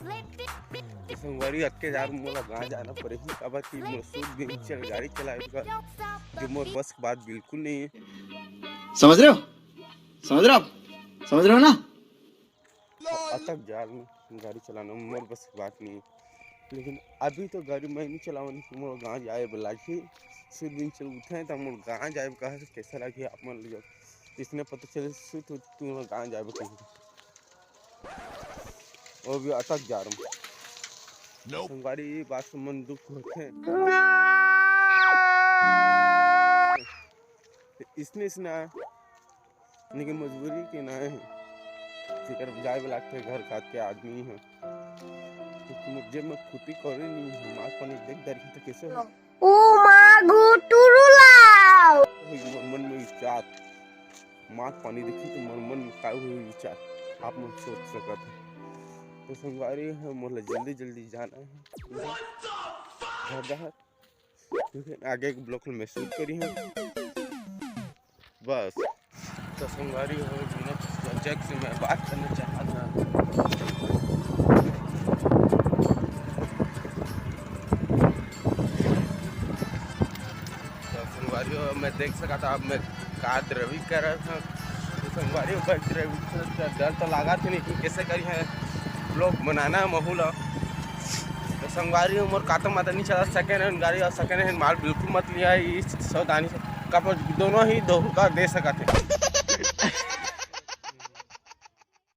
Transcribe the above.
तो संगवारी अक्के जार मोला गाँव जाना पड़ेगी काबर की मोर सूद दिन चल गाड़ी चलाए का जो मोर बस की बात बिल्कुल नहीं है। समझ रहे हो? समझ रहे हो आप? समझ रहे हो ना? अतक जार में गाड़ी चलाना मोर बस की बात नहीं है। लेकिन अभी तो गाड़ी मैं नहीं चलावन मोर गाँव जाए बोला कि सूद दिन चल उठे तो मोर गाँव जाए कहा कैसा लगे आप मन लो इसने पता चले सूद तू गाँव जाए कहीं वो भी अटक जा रहा हूँ। संगवारी बात से मन दुख होते हैं इसने लेकिन मजबूरी के ना है फिकर जाए वाला के घर का के आदमी है मुझे मैं खुटी करे नहीं मां पानी देख दर तो कैसे हो ओ मां गुटुरुला मन में विचार मां पानी देखी तो मन में का हुई विचार आप मन सोच सकते हैं। तो संगवारी है मोला जल्दी जल्दी जाना है घर क्योंकि आगे के ब्लॉक में शूट करी है बस। तो संगवारी हो जग से मैं बात करना चाहता था। तो संगवारी हो मैं देख सका था अब मैं कार ड्राइविंग कर रहा था। तो संगवारी हो बाइक ड्राइविंग से डर तो लगा था नहीं कि कैसे करी है ब्लॉग बनाना माहौल। तो संगवारी उमर काटो माता नहीं चला सेकेंड हैंड गाड़ी और सेकेंड हैंड माल बिल्कुल मत लिया इस सावधानी से कपड़ दोनों ही धोखा दे सका थे।